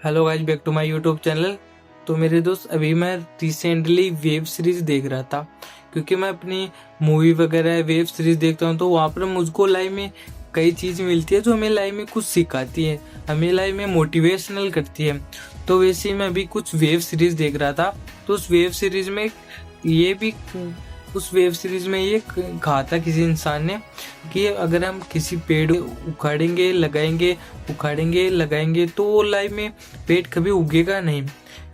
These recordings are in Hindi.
Hello guys, back to my YouTube channel. तो मेरे दोस्त, अभी मैं रिसेंटली वेब सीरीज देख रहा था, क्योंकि मैं अपनी मूवी वगैरह वेब सीरीज देखता हूँ तो वहाँ पर मुझको लाइफ में कई चीज़ मिलती है जो हमें लाइफ में कुछ सिखाती है, हमें लाइफ में मोटिवेशनल करती है। तो वैसे ही मैं अभी कुछ वेब सीरीज देख रहा था, तो उस वेब सीरीज में ये भी उस वेब सीरीज में ये कहा था किसी इंसान ने कि अगर हम किसी पेड़ उखाड़ेंगे लगाएंगे उखाड़ेंगे लगाएंगे तो वो लाइफ में पेड़ कभी उगेगा नहीं।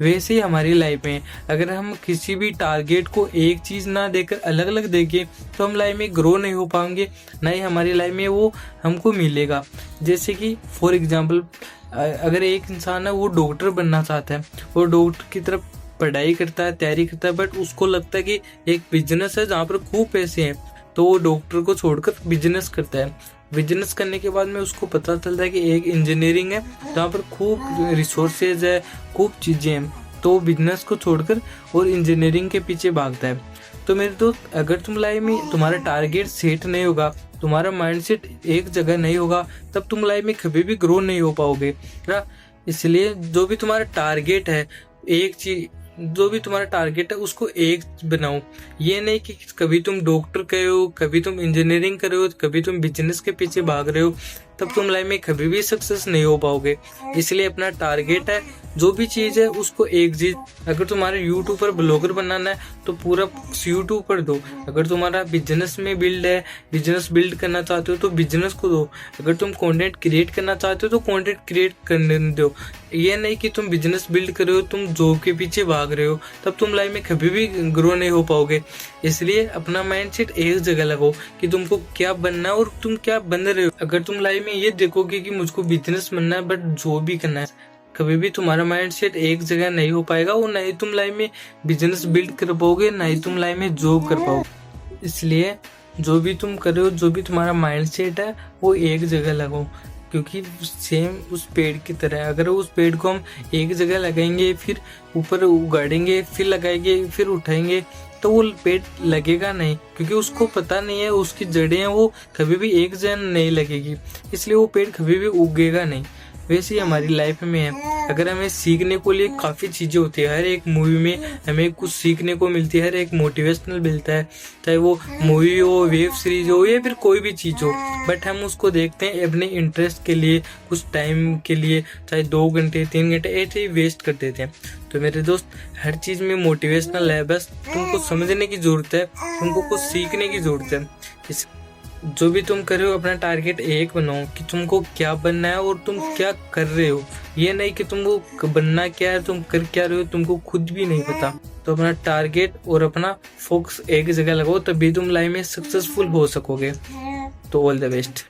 वैसे ही हमारी लाइफ में अगर हम किसी भी टारगेट को एक चीज़ ना देकर अलग अलग देखें तो हम लाइफ में ग्रो नहीं हो पाएंगे, ना ही हमारी लाइफ में वो हमको मिलेगा। जैसे कि फॉर एग्जांपल, अगर एक इंसान है वो डॉक्टर बनना चाहता है, वो डॉक्टर की तरफ पढ़ाई करता है, तैयारी करता है, बट उसको लगता है कि एक बिजनेस है जहाँ पर खूब पैसे हैं, तो वो डॉक्टर को छोड़कर बिजनेस करता है। बिजनेस करने के बाद में उसको पता चलता है कि एक इंजीनियरिंग है जहाँ पर खूब रिसोर्सेज है, खूब चीज़ें हैं, तो वो बिजनेस को छोड़कर और इंजीनियरिंग के पीछे भागता है। तो मेरे दोस्त, अगर तुम लाइफ में तुम्हारा टारगेट सेट नहीं होगा, तुम्हारा माइंडसेट एक जगह नहीं होगा, तब तुम लाइफ में कभी भी ग्रो नहीं हो पाओगे ना। इसलिए जो भी तुम्हारा टारगेट है, एक चीज जो भी तुम्हारा टारगेट है उसको एक बनाओ। ये नहीं कि कभी तुम डॉक्टर कर हो, कभी तुम इंजीनियरिंग कर रहे हो, कभी तुम बिजनेस के पीछे भाग रहे हो, तब तुम लाइफ में कभी भी सक्सेस नहीं हो पाओगे। इसलिए अपना टारगेट है, जो भी चीज़ है उसको एक चीज। अगर तुम्हारे यूट्यूब पर ब्लॉगर बनाना है तो पूरा यूट्यूब पर दो। अगर तुम्हारा बिजनेस में बिल्ड है, बिजनेस बिल्ड करना चाहते हो तो बिजनेस को दो। अगर तुम कंटेंट क्रिएट करना चाहते हो तो कंटेंट क्रिएट करने दो। ये नहीं कि तुम बिजनेस बिल्ड कर रहे हो, तुम जॉब के पीछे भाग रहे हो, तब तुम लाइफ में कभी भी ग्रो नहीं हो पाओगे। इसलिए अपना माइंडसेट एक जगह लगाओ कि तुमको क्या बनना है और तुम क्या बन रहे हो। अगर तुम लाइफ में ये देखोगे कि मुझको बिजनेस बनना है बट जॉब भी करना है, कभी भी तुम्हारा माइंडसेट एक जगह नहीं हो पाएगा और ना ही तुम लाइफ में बिजनेस बिल्ड कर पाओगे, ना ही तुम लाइफ में जॉब कर पाओगे। इसलिए जो भी तुम कर रहे हो, जो भी तुम्हारा माइंडसेट है, वो एक जगह लगाओ। क्योंकि सेम उस पेड़ की तरह, अगर उस पेड़ को हम एक जगह लगाएंगे, फिर ऊपर उगाड़ेंगे, फिर लगाएंगे, फिर उठाएंगे, तो वो पेड़ लगेगा नहीं, क्योंकि उसको पता नहीं है उसकी जड़ें हैं वो कभी भी एक जगह नहीं लगेगी, इसलिए वो पेड़ कभी भी उगेगा नहीं। वैसे ही हमारी लाइफ में है, अगर हमें सीखने को लिए काफ़ी चीज़ें होती है, हर एक मूवी में हमें कुछ सीखने को मिलती है, हर एक मोटिवेशनल मिलता है, चाहे वो मूवी हो, वेब सीरीज हो या फिर कोई भी चीज़ हो। बट हम उसको देखते हैं अपने इंटरेस्ट के लिए, कुछ टाइम के लिए, चाहे 2 घंटे 3 घंटे ऐसे ही वेस्ट कर देते हैं। तो मेरे दोस्त, हर चीज़ में मोटिवेशनल है, बस तुमको समझने की ज़रूरत है, तुमको कुछ सीखने की ज़रूरत है। इस जो भी तुम कर रहे हो, अपना टारगेट एक बनाओ कि तुमको क्या बनना है और तुम क्या कर रहे हो। ये नहीं कि तुमको बनना क्या है, तुम कर क्या रहे हो, तुमको खुद भी नहीं पता। तो अपना टारगेट और अपना फोकस एक जगह लगाओ, तभी तुम लाइफ में सक्सेसफुल हो सकोगे। तो ऑल द बेस्ट।